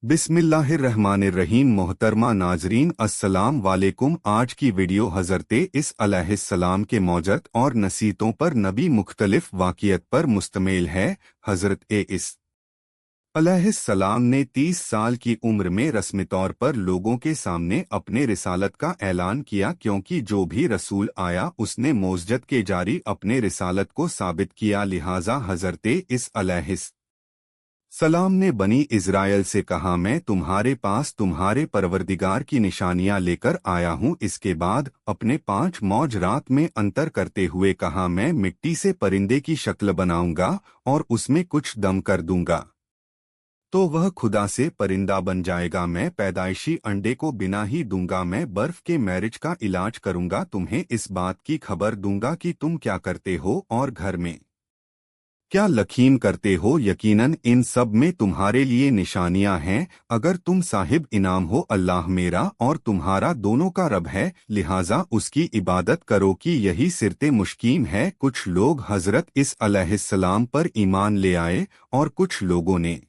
बिस्मिल्लाहिर्रहमानिर्रहीम। मोहतरमा नाजरीन, अस्सलाम वालेकुम। आज की वीडियो हज़रत इस अलैहिस्सलाम के मौजज़ और नसीहतों पर नबी मुख्तलिफ वाक़ियत पर मुश्तमिल है। हज़रत इस अलैहिस्सलाम ने 30 साल की उम्र में रस्मी तौर पर लोगों के सामने अपने रिसालत का ऐलान किया, क्योंकि जो भी रसूल आया उसने मोजज़त के जारी अपने रिसालत को साबित किया। लिहाजा हज़रत इस सलाम ने बनी इज़राइल से कहा, मैं तुम्हारे पास तुम्हारे परवरदिगार की निशानियां लेकर आया हूं। इसके बाद अपने 5 मौज रात में अंतर करते हुए कहा, मैं मिट्टी से परिंदे की शक्ल बनाऊंगा और उसमें कुछ दम कर दूंगा तो वह खुदा से परिंदा बन जाएगा। मैं पैदाइशी अंडे को बिना ही दूंगा। मैं बर्फ के मैरिज का इलाज करूंगा। तुम्हें इस बात की खबर दूंगा कि तुम क्या करते हो और घर में क्या लखीम करते हो। यकीनन इन सब में तुम्हारे लिए निशानियां हैं। अगर तुम साहिब इनाम हो, अल्लाह मेरा और तुम्हारा दोनों का रब है, लिहाजा उसकी इबादत करो कि यही सिरते मुश्कीम है। कुछ लोग हजरत इस अलैहिस्सलाम पर ईमान ले आए और कुछ लोगों ने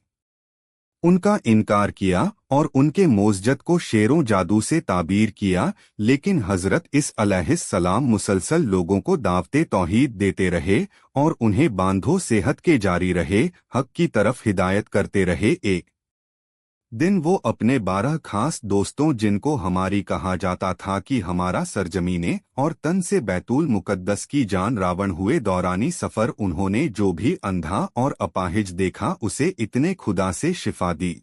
उनका इनकार किया और उनके मोजजत को शेरों जादू से ताबीर किया। लेकिन हजरत इस अलैहिस्सलाम मुसलसल लोगों को दावते तौहीद देते रहे और उन्हें बांधो सेहत के जारी रहे, हक की तरफ हिदायत करते रहे। एक दिन वो अपने 12 खास दोस्तों, जिनको हमारी कहा जाता था कि हमारा सरजमीने और तन से बैतुल मुकद्दस की जान रावण हुए दौरानी सफर, उन्होंने जो भी अंधा और अपाहिज देखा उसे इतने खुदा से शिफा दी।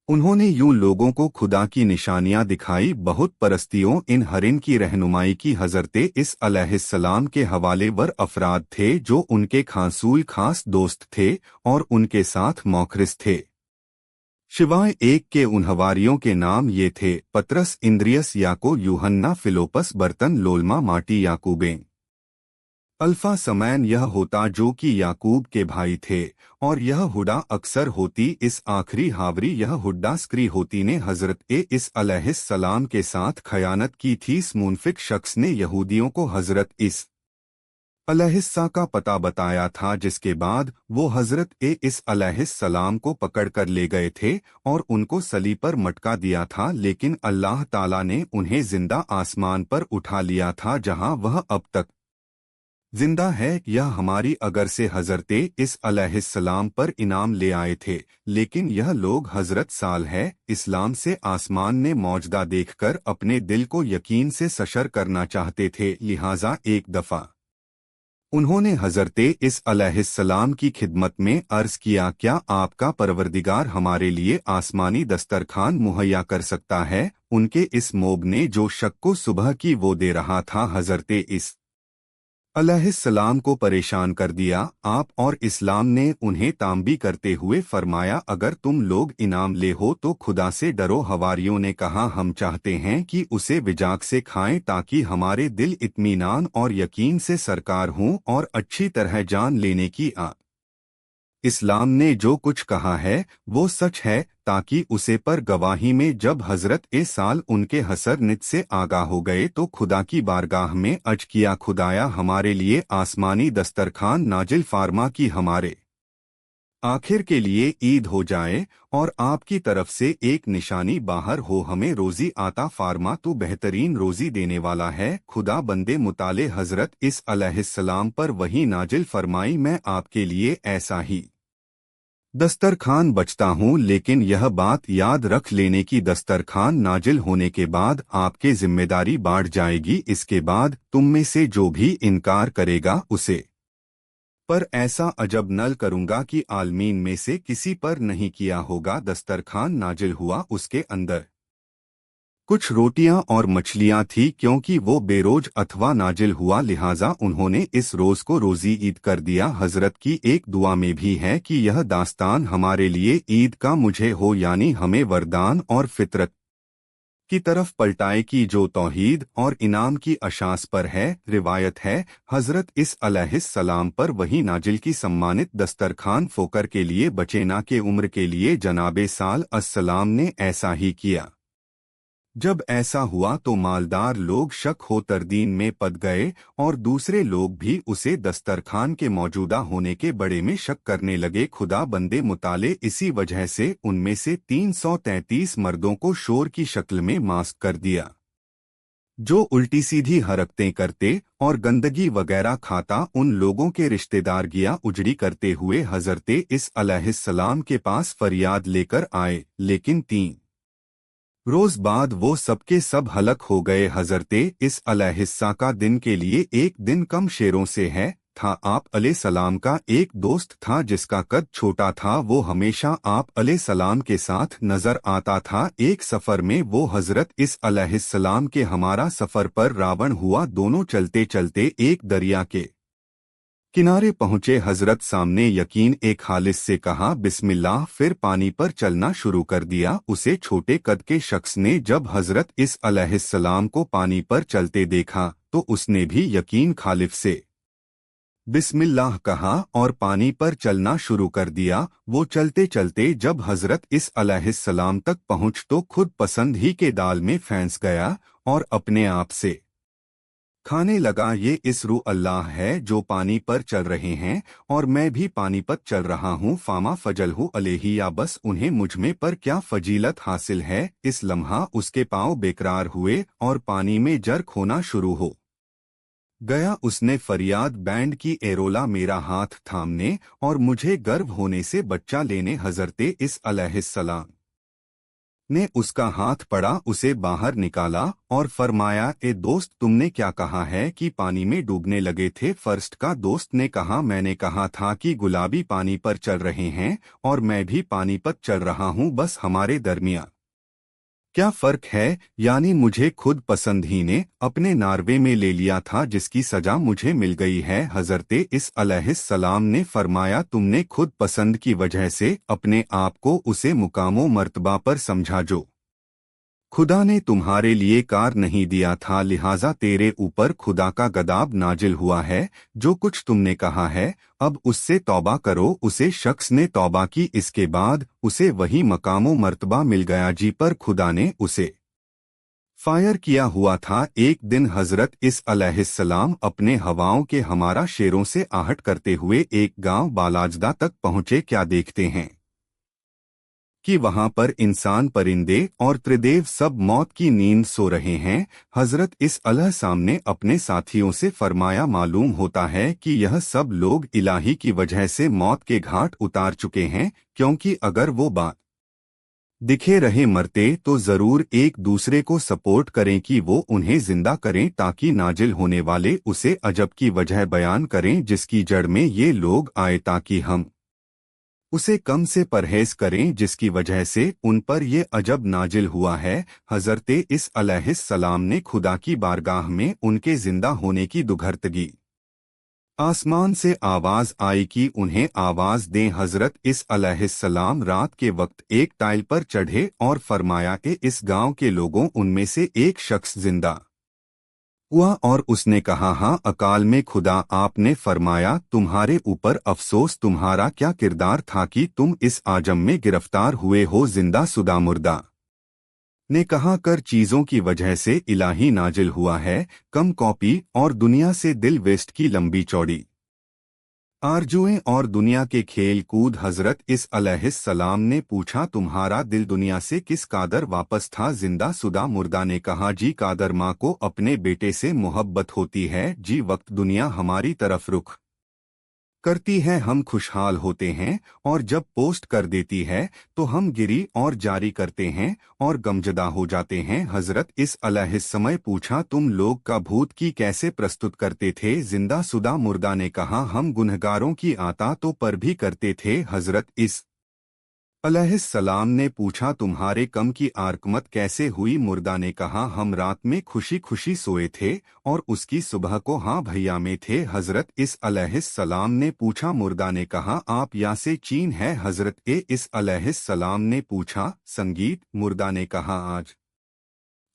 उन्होंने यूं लोगों को खुदा की निशानियां दिखाई। बहुत परस्तियों इन हरिन की रहनुमाई की। हजरते इस अलैहिस्सलाम के हवाले वर अफराद थे जो उनके खासूल खास दोस्त थे और उनके साथ मौखरिस थे। शिवाय एक के उन हवारियों के नाम ये थे: पतरस, इंद्रियस, याको, यूहन्ना, फिलोपस, बर्तन, लोलमा, माटी, याकूबें। अल्फा समैन यह होता जो कि याकूब के भाई थे, और यह हुडा अक्सर होती। इस आखिरी हावरी यह हुड्डा स्क्री होती ने हजरत इस अलैहिस्सलाम के साथ खयानत की थी। इस मुनफिक शख्स ने यहूदियों को हजरत इस अलैहिस्सा का पता बताया था, जिसके बाद वो हजरत इस अलैहिस्सलाम को पकड़कर ले गए थे और उनको सलीब पर मटका दिया था। लेकिन अल्लाह ताला ने उन्हें जिंदा आसमान पर उठा लिया था, जहां वह अब तक जिंदा है। यह हमारी अगर से हजरत इस अलैहिस्सलाम पर इनाम ले आए थे, लेकिन यह लोग हजरत साल है इस्लाम से आसमान ने मौजदा देखकर अपने दिल को यकीन से सशर करना चाहते थे। लिहाजा एक दफा उन्होंने हजरत इस अलैहिस्सलाम की खिदमत में अर्ज किया, क्या आपका परवरदिगार हमारे लिए आसमानी दस्तरखान मुहैया कर सकता है। उनके इस मोब ने जो शक को सुबह की वो दे रहा था, हजरत इस अलैहिस्सलाम को परेशान कर दिया। आप और इस्लाम ने उन्हें तांबी करते हुए फरमाया, अगर तुम लोग इनाम ले हो तो खुदा से डरो। हवारियों ने कहा, हम चाहते हैं कि उसे विजाक से खाएं ताकि हमारे दिल इत्मीनान और यकीन से सरकार हों और अच्छी तरह जान लेने की इस्लाम ने जो कुछ कहा है वो सच है, ताकि उसे पर गवाही में जब हजरत साल उनके हसर नित से आगाह हो गए तो खुदा की बारगाह में अर्ज किया, खुदाया हमारे लिए आसमानी दस्तरखान नाजिल फार्मा की हमारे आखिर के लिए ईद हो जाए और आपकी तरफ से एक निशानी बाहर हो, हमें रोजी आता फार्मा, तू बेहतरीन रोजी देने वाला है। खुदा बंदे मुताले हजरत इस अलैहिस्सलाम पर वही नाजिल फरमाई, मैं आपके लिए ऐसा ही दस्तरखान बचता हूँ, लेकिन यह बात याद रख लेने की दस्तरखान नाजिल होने के बाद आपके जिम्मेदारी बाढ़ जाएगी। इसके बाद तुम में से जो भी इनकार करेगा उसे पर ऐसा अजब नल करूंगा कि आलमीन में से किसी पर नहीं किया होगा। दस्तरखान नाजिल हुआ, उसके अंदर कुछ रोटियां और मछलियां थी, क्योंकि वो बेरोज अथवा नाजिल हुआ, लिहाजा उन्होंने इस रोज को रोजी ईद कर दिया। हजरत की एक दुआ में भी है कि यह दास्तान हमारे लिए ईद का मुझे हो, यानी हमें वरदान और फितरत की तरफ पलटाए की जो तौहीद और इनाम की अशास पर है। रिवायत है, हजरत इस अलैहिस्सलाम पर वही नाजिल की सम्मानित दस्तरखान फोकर के लिए बचेना के उम्र के लिए जनाबे साल अस्सलाम ने ऐसा ही किया। जब ऐसा हुआ तो मालदार लोग शक हो तरदीन में पड़ गए और दूसरे लोग भी उसे दस्तरखान के मौजूदा होने के बड़े में शक करने लगे। खुदा बंदे मुताले इसी वजह से उनमें से 333 मर्दों को शोर की शक्ल में मास्क कर दिया, जो उल्टी सीधी हरकतें करते और गंदगी वगैरह खाता। उन लोगों के रिश्तेदार गिया उजड़ी करते हुए हजरते इस अलैहिस्सलाम के पास फरियाद लेकर आए, लेकिन 3 रोज बाद वो सबके सब हलक हो गए। हजरते इस अलैहिस्सा का दिन के लिए एक दिन कम शेरों से है था। आप अलैहिस्सलाम का एक दोस्त था जिसका कद छोटा था। वो हमेशा आप अलैहिस्सलाम के साथ नजर आता था। एक सफर में वो हजरत इस अलैहिस्सलाम के हमारा सफर पर रावण हुआ। दोनों चलते चलते एक दरिया के किनारे पहुंचे। हजरत सामने यकीन एक खालिस से कहा बिस्मिल्लाह, फिर पानी पर चलना शुरू कर दिया। उसे छोटे कद के शख्स ने जब हजरत इस अलैहिस्सलाम को पानी पर चलते देखा तो उसने भी यकीन खालिफ से बिस्मिल्लाह कहा और पानी पर चलना शुरू कर दिया। वो चलते चलते जब हजरत इस अलैहिस्सलाम तक पहुंच तो खुद पसंद ही के दाल में फंस गया और अपने आप से खाने लगा, ये इसरू अल्लाह है जो पानी पर चल रहे हैं और मैं भी पानी पर चल रहा हूँ। फामा फजलहू अलैहि, या बस उन्हें मुझमें पर क्या फजीलत हासिल है। इस लम्हा उसके पांव बेकरार हुए और पानी में जर्क होना शुरू हो गया। उसने फरियाद बैंड की एरोला मेरा हाथ थामने और मुझे गर्व होने से बच्चा लेने। हजरते इस अलैहिस्सलाम ने उसका हाथ पड़ा, उसे बाहर निकाला और फरमाया, ए दोस्त, तुमने क्या कहा है कि पानी में डूबने लगे थे? फर्स्ट का दोस्त ने कहा, मैंने कहा था कि गुलाबी पानी पर चल रहे हैं और मैं भी पानी पर चल रहा हूँ, बस हमारे दरमियान क्या फर्क है? यानी मुझे खुद पसंद ही ने अपने नार्वे में ले लिया था जिसकी सजा मुझे मिल गई है। हजरते इस अलैहिस्सलाम ने फरमाया, तुमने खुद पसंद की वजह से अपने आप को उसे मुकामो मर्तबा पर समझा जो खुदा ने तुम्हारे लिए कार नहीं दिया था, लिहाजा तेरे ऊपर खुदा का गदाब नाजिल हुआ है। जो कुछ तुमने कहा है अब उससे तौबा करो। उसे शख्स ने तौबा की, इसके बाद उसे वही मकामो मर्तबा मिल गया जी पर खुदा ने उसे फायर किया हुआ था। एक दिन हजरत इस अलैहिस्सलाम अपने हवाओं के हमारा शेरों से आहट करते हुए एक गांव बालाजदा तक पहुंचे। क्या देखते हैं कि वहां पर इंसान, परिंदे और त्रिदेव सब मौत की नींद सो रहे हैं। हजरत इस अलैहिस्सलाम ने अपने साथियों से फरमाया, मालूम होता है कि यह सब लोग इलाही की वजह से मौत के घाट उतार चुके हैं, क्योंकि अगर वो बात दिखे रहे मरते तो जरूर एक दूसरे को सपोर्ट करें कि वो उन्हें जिंदा करें ताकि नाजिल होने वाले उसे अजब की वजह बयान करें जिसकी जड़ में ये लोग आए, ताकि हम उसे कम से परहेज करें जिसकी वजह से उन पर ये अजब नाजिल हुआ है। हजरते इस अलैहिस्सलाम ने खुदा की बारगाह में उनके जिंदा होने की दुघर्तगी आसमान से आवाज आई कि उन्हें आवाज दें। हजरत इस अलैहिस्सलाम रात के वक्त एक टाइल पर चढ़े और फरमाया कि इस गांव के लोगों, उनमें से एक शख्स जिंदा हुआ और उसने कहा, हाँ अकाल में खुदा। आपने फरमाया, तुम्हारे ऊपर अफसोस, तुम्हारा क्या किरदार था कि तुम इस आजम में गिरफ्तार हुए हो? जिंदा सुदा मुर्दा ने कहा, कर चीजों की वजह से इलाही नाजिल हुआ है, कम कॉपी और दुनिया से दिल वेस्ट की लंबी चौड़ी आरजुएं और दुनिया के खेल कूद। हजरत इस अलैहिस्सलाम ने पूछा, तुम्हारा दिल दुनिया से किस कादर वापस था? जिंदा सुदा मुर्दा ने कहा, जी कादर माँ को अपने बेटे से मोहब्बत होती है जी, वक्त दुनिया हमारी तरफ रुख करती है हम खुशहाल होते हैं और जब पोस्ट कर देती है तो हम गिरी और जारी करते हैं और गमजदा हो जाते हैं। हजरत इस अलैहिस्सलाम पूछा, तुम लोग का भूत की कैसे प्रस्तुत करते थे? जिंदा सुदा मुर्दा ने कहा, हम गुनहगारों की आता तो पर भी करते थे। हजरत इस अलैहिस्सलाम ने पूछा, तुम्हारे कम की आरकमत कैसे हुई? मुर्दा ने कहा, हम रात में खुशी खुशी सोए थे और उसकी सुबह को हाँ भैया में थे। हजरत इस अलैहिस्सलाम ने पूछा, मुर्दा ने कहा, आप या से चीन है? हजरत इस अलैहिस्सलाम ने पूछा, संगीत? मुर्दा ने कहा, आज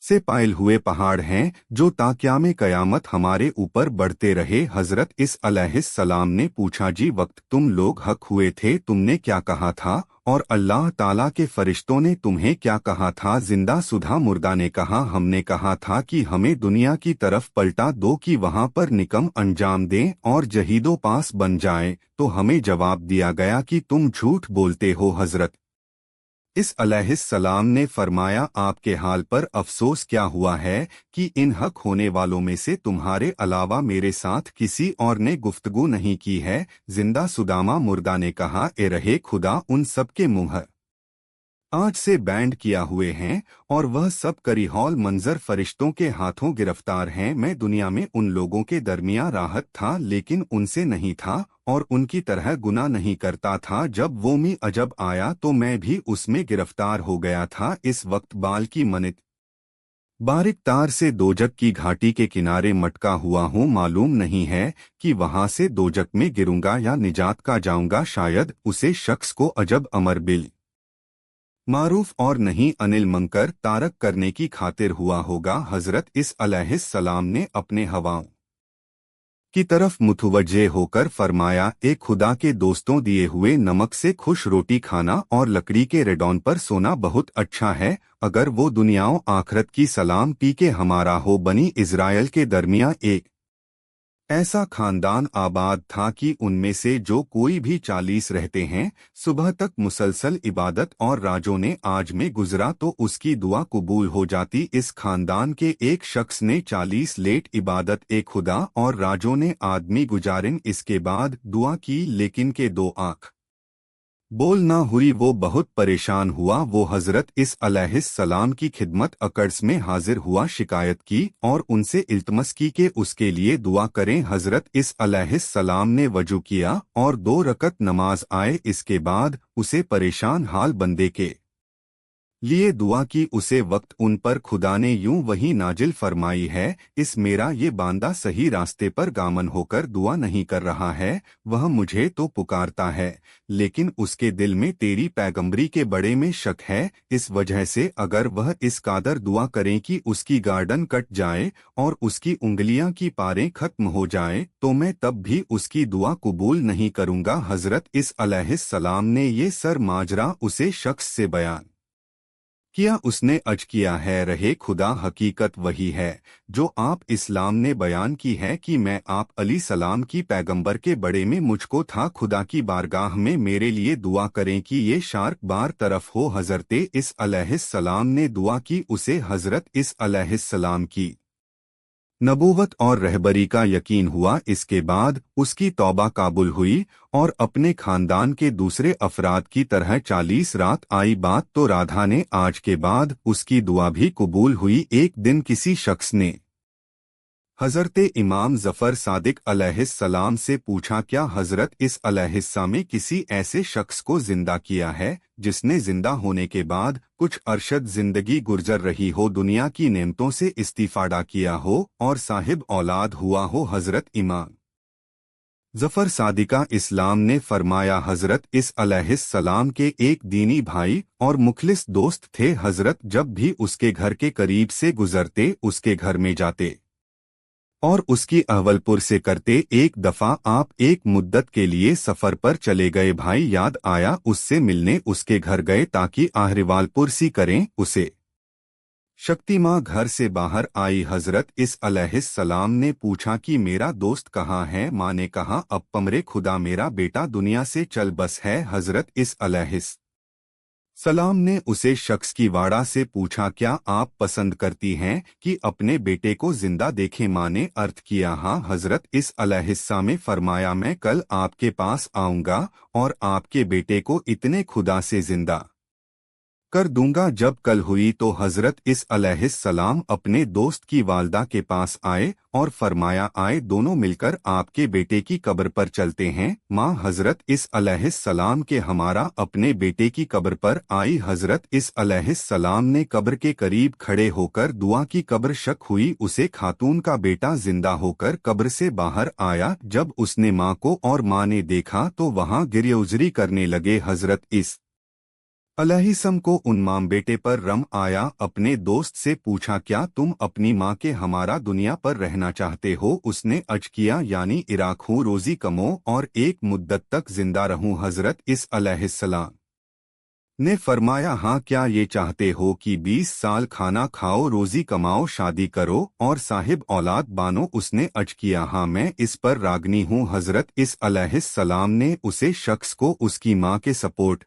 से पायल हुए पहाड़ हैं जो ताक़याम क़यामत हमारे ऊपर बढ़ते रहे। हज़रत इस अलैहिस्सलाम ने पूछा, जी वक्त तुम लोग हक हुए थे तुमने क्या कहा था, और अल्लाह ताला के फरिश्तों ने तुम्हें क्या कहा था। जिंदा सुधा मुर्दा ने कहा, हमने कहा था कि हमें दुनिया की तरफ पलटा दो कि वहां पर निकम अंजाम दें और जहीदो पास बन जाएं, तो हमें जवाब दिया गया कि तुम झूठ बोलते हो। हज़रत इस अलैहिस्सलाम ने फरमाया, आपके हाल पर अफसोस क्या हुआ है कि इन हक होने वालों में से तुम्हारे अलावा मेरे साथ किसी और ने गुफ्तगू नहीं की है। जिंदा सुदामा मुर्दा ने कहा, ए रहे खुदा, उन सब के मुंह आज से बैंड किया हुए हैं और वह सब करीहौल मंजर फरिश्तों के हाथों गिरफ्तार हैं। मैं दुनिया में उन लोगों के दरमियां राहत था लेकिन उनसे नहीं था और उनकी तरह गुनाह नहीं करता था। जब वो मी अजब आया तो मैं भी उसमें गिरफ्तार हो गया था। इस वक्त बाल की मनित बारीक तार से दोजक की घाटी के किनारे मटका हुआ हूँ। मालूम नहीं है कि वहां से दोजक में गिरूंगा या निजात का जाऊंगा। शायद उसे शख्स को अजब अमर बिल मारूफ और नहीं अनिल मंकर तारक करने की खातिर हुआ होगा। हजरत इस अलैहिस्सलाम ने अपने हवाओं की तरफ मुतवज्जे होकर फरमाया, ए खुदा के दोस्तों, दिए हुए नमक से खुश रोटी खाना और लकड़ी के रेडॉन पर सोना बहुत अच्छा है। अगर वो दुनियाओं आखरत की सलाम पी के हमारा हो। बनी इज़राइल के दरमियां एक ऐसा खानदान आबाद था कि उनमें से जो कोई भी 40 रहते हैं, सुबह तक मुसलसल इबादत और राजों ने आज में गुजरा तो उसकी दुआ कबूल हो जाती। इस खानदान के एक शख्स ने 40 लेट इबादत एक खुदा और राजों ने आदमी गुजारिन इसके बाद दुआ की, लेकिन के दो आँख बोल ना हुई। वो बहुत परेशान हुआ। वो हजरत इस अलैहिस्सलाम की खिदमत अकड़स में हाजिर हुआ, शिकायत की और उनसे इल्तमस की कि उसके लिए दुआ करें। हजरत इस अलैहिस्सलाम ने वजू किया और 2 रकत नमाज आए। इसके बाद उसे परेशान हाल बंदे के लिए दुआ की। उसे वक्त उन पर खुदा ने यूं वही नाजिल फरमाई है, इस मेरा ये बांदा सही रास्ते पर गामन होकर दुआ नहीं कर रहा है। वह मुझे तो पुकारता है लेकिन उसके दिल में तेरी पैगंबरी के बड़े में शक है। इस वजह से अगर वह इस कादर दुआ करें कि उसकी गार्डन कट जाए और उसकी उंगलियां की पारें खत्म हो जाए तो मैं तब भी उसकी दुआ कबूल नहीं करूंगा। हजरत इस अलैहिस्सलाम ने ये सर माजरा उसे शख्स से बयान किया। उसने अर्ज किया है, रहे खुदा, हकीकत वही है जो आप इस्लाम ने बयान की है कि मैं आप अली सलाम की पैगंबर के बड़े में मुझको था। खुदा की बारगाह में मेरे लिए दुआ करें कि ये शार्क बार तरफ हो। हजरत इस अलैहिस्सलाम ने दुआ की। उसे हजरत इस अलैहिस्सलाम की नबूवत और रहबरी का यकीन हुआ। इसके बाद उसकी तौबा काबुल हुई और अपने खानदान के दूसरे अफराद की तरह 40 रात आई। बात तो राधा ने आज के बाद उसकी दुआ भी कबूल हुई। एक दिन किसी शख्स ने हजरत इमाम जफर सादिक अलैहिस्सलाम से पूछा, क्या हजरत इस अलैहिस्सा में किसी ऐसे शख्स को जिंदा किया है जिसने जिंदा होने के बाद कुछ अरशद जिंदगी गुजर रही हो, दुनिया की नेमतों से इस्तीफाड़ा किया हो और साहिब औलाद हुआ हो। हजरत इमाम जफर सादिका इस्लाम ने फरमाया, हजरत इस अलैहिस्सलाम के एक दीनी भाई और मुखलिस दोस्त थे। हजरत जब भी उसके घर के करीब से गुजरते उसके घर में जाते और उसकी अहवलपुर से करते। एक दफा आप एक मुद्दत के लिए सफर पर चले गए। भाई याद आया, उससे मिलने उसके घर गए ताकि आहरिवालपुर सी करें उसे। शक्ति माँ घर से बाहर आई। हजरत इस अलैहिस्सलाम ने पूछा कि मेरा दोस्त कहाँ है। माँ ने कहा, अब पमरे खुदा, मेरा बेटा दुनिया से चल बस है। हजरत इस सलाम ने उसे शख्स की वाड़ा से पूछा, क्या आप पसंद करती हैं कि अपने बेटे को जिंदा देखें। माँ ने अर्थ किया, हाँ। हजरत इस अलैहिस्सा में फरमाया, मैं कल आपके पास आऊंगा और आपके बेटे को इतने खुदा से जिंदा कर दूंगा। जब कल हुई तो हजरत इस अलैहिस्सलाम अपने दोस्त की वालदा के पास आए और फरमाया, आए दोनों मिलकर आपके बेटे की कब्र पर चलते हैं। माँ हजरत इस अलैहिस्सलाम के हमारा अपने बेटे की कब्र पर आई। हजरत इस अलैहिस्सलाम ने कब्र के करीब खड़े होकर दुआ की। कब्र शक हुई। उसे खातून का बेटा जिंदा होकर कब्र से बाहर आया। जब उसने माँ को और माँ ने देखा तो वहाँ गिरियउजरी करने लगे। हजरत इस अलैहिस्सलाम को उन्माम बेटे पर रम आया, अपने दोस्त से पूछा क्या तुम अपनी माँ के हमारा दुनिया पर रहना चाहते हो। उसने अर्ज किया यानी इराक हूँ, रोजी कमो और एक मुद्दत तक जिंदा रहूं। हजरत इस अलैहिस्सलाम ने फरमाया हाँ, क्या ये चाहते हो कि 20 साल खाना खाओ, रोजी कमाओ, शादी करो और साहिब औलाद बानो। उसने अर्ज किया हाँ, मैं इस पर रागनी हूँ। हजरत इस अलैहिस्सलाम ने उसे शख्स को उसकी माँ के सपोर्ट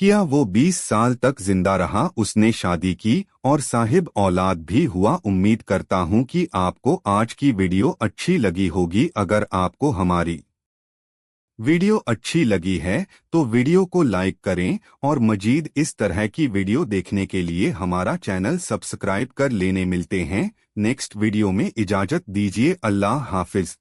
किया, वो 20 साल तक जिंदा रहा, उसने शादी की और साहिब औलाद भी हुआ। उम्मीद करता हूँ कि आपको आज की वीडियो अच्छी लगी होगी। अगर आपको हमारी वीडियो अच्छी लगी है तो वीडियो को लाइक करें और मजीद इस तरह की वीडियो देखने के लिए हमारा चैनल सब्सक्राइब कर लेने। मिलते हैं नेक्स्ट वीडियो में, इजाजत दीजिए, अल्लाह हाफिज।